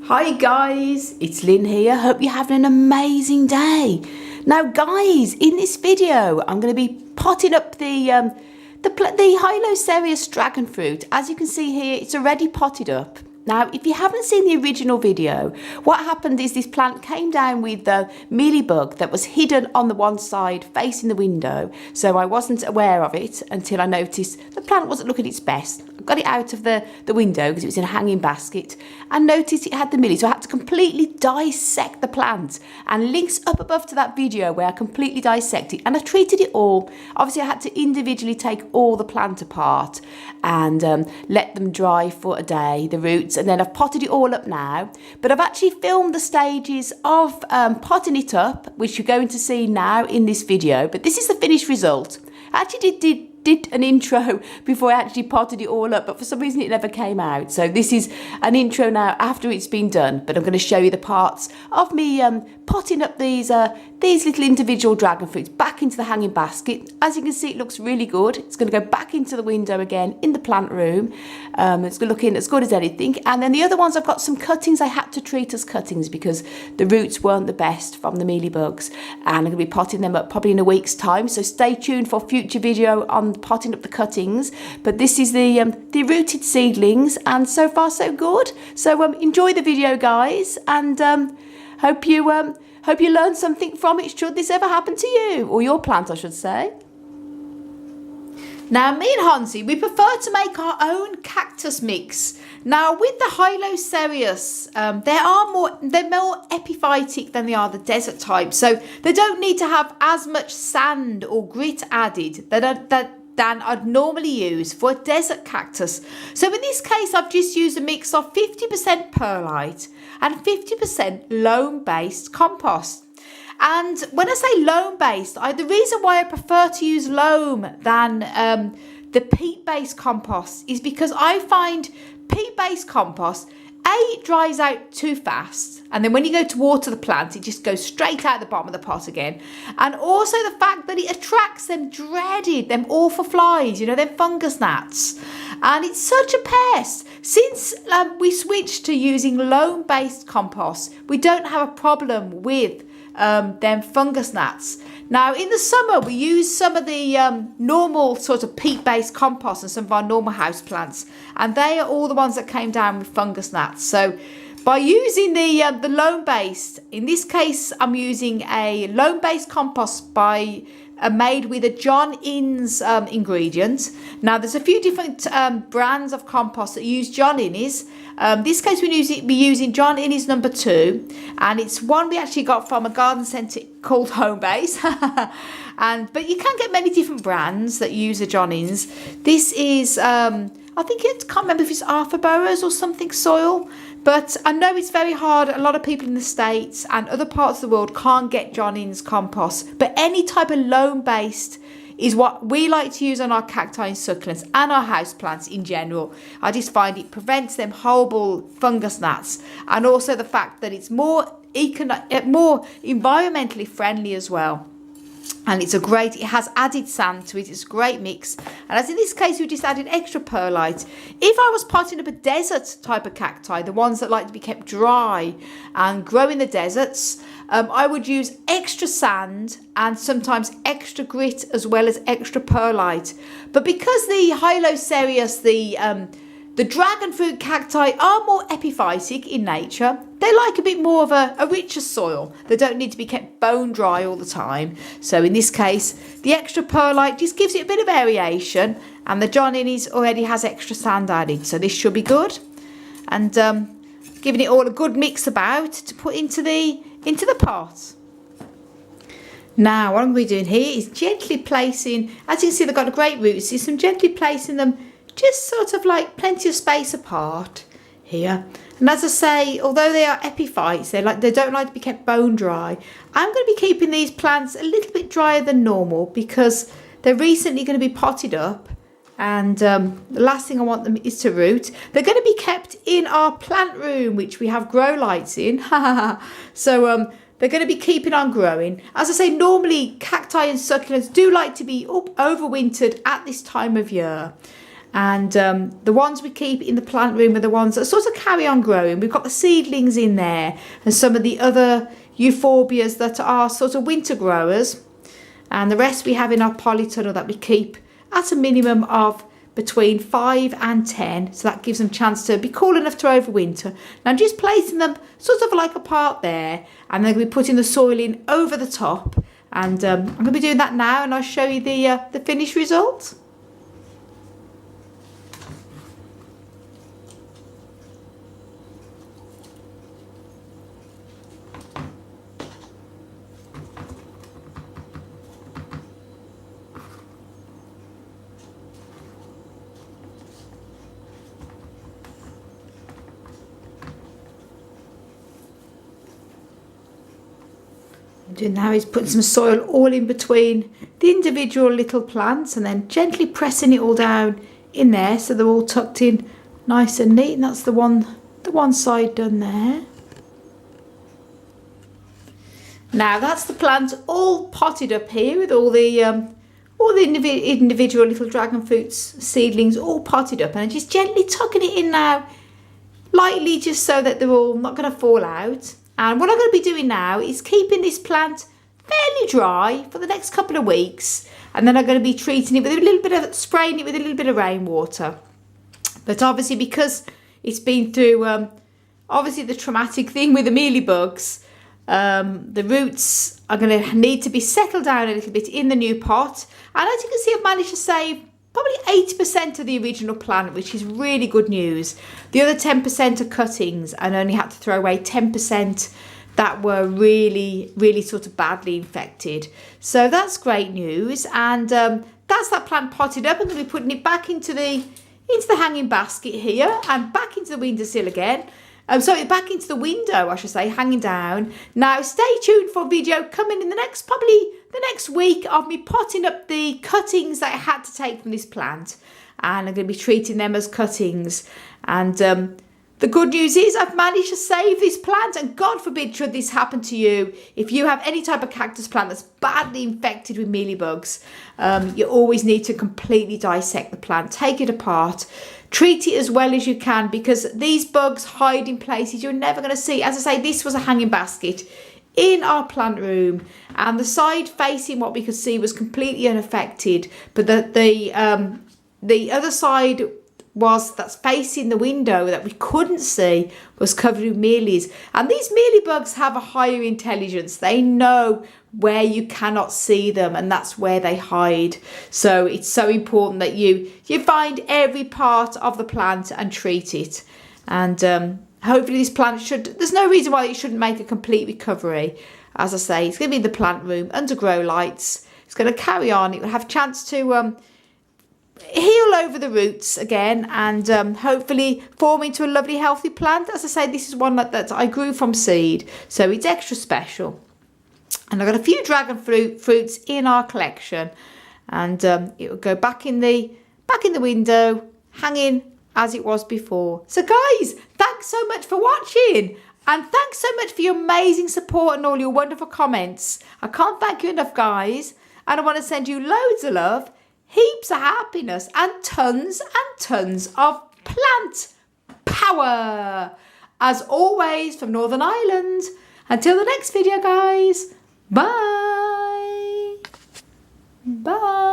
Hi guys, it's Lynn here. Hope you're having an amazing day. Now guys, in this video, I'm going to be potting up the Hylocereus dragon fruit. As you can see here, it's already potted up. Now, if you haven't seen the original video, what happened is this plant came down with the Mealybug that was hidden on the one side facing the window. So I wasn't aware of it until I noticed the plant wasn't looking its best. I got it out of the window because it was in a hanging basket and noticed it had the mealy. So I had to completely dissect the plant, and links up above to that video where I completely dissected and I treated it all. Obviously, I had to individually take all the plant apart and let them dry for a day, the roots. And then I've potted it all up now, but I've actually filmed the stages of potting it up, which you're going to see now in this video. But this is the finished result. I actually did an intro before I actually potted it all up, but for some reason it never came out. So this is an intro now after it's been done, but I'm going to show you the parts of me potting up these little individual dragon fruits back into the hanging basket. As you can see, it looks really good. It's going to go back into the window again in the plant room. It's looking as good as anything. And then the other ones, I've got some cuttings I had to treat as cuttings because the roots weren't the best from the mealybugs, and I'm going to be potting them up probably in a week's time. So stay tuned for future video on potting up the cuttings. But this is the rooted seedlings, and so far so good. So enjoy the video, guys, and hope you learned something from it, should this ever happen to you, or your plant I should say. Now, me and Hansi, we prefer to make our own cactus mix. Now, with the Hylocereus, they're more epiphytic than they are the desert type, so they don't need to have as much sand or grit added than I'd normally use for a desert cactus. So in this case, I've just used a mix of 50% perlite and 50% loam-based compost. And when I say loam-based, the reason why I prefer to use loam than the peat-based compost is because I find peat-based compost, it dries out too fast, and then when you go to water the plant, it just goes straight out the bottom of the pot again. And also the fact that it attracts them awful flies, them fungus gnats, and it's such a pest. Since we switched to using loam-based compost, we don't have a problem with them fungus gnats. Now, in the summer, we use some of the normal sort of peat-based compost and some of our normal house plants, and they are all the ones that came down with fungus gnats. So by using the loam-based, in this case, I'm using a loam-based compost made with a John Innes ingredient. Now, there's a few different brands of compost that use John Innes. This case, we're using John Innes number 2, and it's one we actually got from a garden centre called Home Base. But you can get many different brands that use a John Innes. This is, I can't remember if it's Arthur Burroughs or something soil. But I know it's very hard. A lot of people in the States and other parts of the world can't get John Innes compost. But any type of loam-based is what we like to use on our cacti and succulents and our houseplants in general. I just find it prevents them horrible fungus gnats, and also the fact that it's more environmentally friendly as well. And it has added sand to it. It's a great mix. And as in this case, we just added extra perlite. If I was potting up a desert type of cacti, the ones that like to be kept dry and grow in the deserts, I would use extra sand and sometimes extra grit as well as extra perlite. But because the Hylocereus, the dragonfruit cacti are more epiphytic in nature, they like a bit more of a richer soil. They don't need to be kept bone dry all the time. So in this case, the extra perlite just gives it a bit of variation, and the John Innes already has extra sand added. So this should be good. And giving it all a good mix about to put into the pot. Now, what I'm going to be doing here is gently placing, as you can see, they've got great roots. So I'm gently placing them just sort of like plenty of space apart here. And as I say, although they are epiphytes, they don't like to be kept bone dry. I'm going to be keeping these plants a little bit drier than normal because they're recently going to be potted up, and the last thing I want them is to root. They're going to be kept in our plant room, which we have grow lights in. So they're going to be keeping on growing. As I say, normally cacti and succulents do like to be overwintered at this time of year. And the ones we keep in the plant room are the ones that sort of carry on growing. We've got the seedlings in there and some of the other euphorbias that are sort of winter growers. And the rest we have in our polytunnel that we keep at a minimum of between 5 and 10. So that gives them a chance to be cool enough to overwinter. Now I'm just placing them sort of like apart there. And then we're putting the soil in over the top. And I'm going to be doing that now, and I'll show you the finished result. Doing now is putting some soil all in between the individual little plants and then gently pressing it all down in there so they're all tucked in nice and neat. And that's the one side done there. Now that's the plant all potted up here with all the individual little dragon fruits seedlings all potted up, and I'm just gently tucking it in now, lightly, just so that they're all not going to fall out. And what I'm going to be doing now is keeping this plant fairly dry for the next couple of weeks. And then I'm going to be treating it with a little bit of, spraying it with a little bit of rainwater. But obviously because it's been through, obviously the traumatic thing with the mealybugs, the roots are going to need to be settled down a little bit in the new pot. And as you can see, I've managed to save probably 80% of the original plant, which is really good news. The other 10% are cuttings, and only had to throw away 10% that were really, really sort of badly infected. So that's great news. And that's that plant potted up. I'm going to be putting it back into the hanging basket here and back into the windowsill again. Sorry, back into the window, I should say, hanging down. Now, stay tuned for a video coming in probably the next week of me potting up the cuttings that I had to take from this plant. And I'm going to be treating them as cuttings. And the good news is I've managed to save this plant. And God forbid should this happen to you. If you have any type of cactus plant that's badly infected with mealybugs, you always need to completely dissect the plant, take it apart, treat it as well as you can, because these bugs hide in places you're never going to see. As I say, this was a hanging basket in our plant room, and the side facing what we could see was completely unaffected, but the other side that's facing the window that we couldn't see was covered with mealies. And these mealybugs have a higher intelligence. They know where you cannot see them, and that's where they hide. So it's so important that you find every part of the plant and treat it. And hopefully this plant there's no reason why it shouldn't make a complete recovery. As I say, it's going to be in the plant room under grow lights. It's going to carry on. It will have a chance to heal over the roots again, and hopefully form into a lovely healthy plant. As I say, this is one that I grew from seed, so it's extra special. And I've got a few dragon fruits in our collection, and it will go back in the window, hanging as it was before. So guys, thanks so much for watching, and thanks so much for your amazing support and all your wonderful comments. I can't thank you enough, guys, and I want to send you loads of love, heaps of happiness, and tons of plant power. As always, from Northern Ireland. Until the next video, guys. Bye. Bye.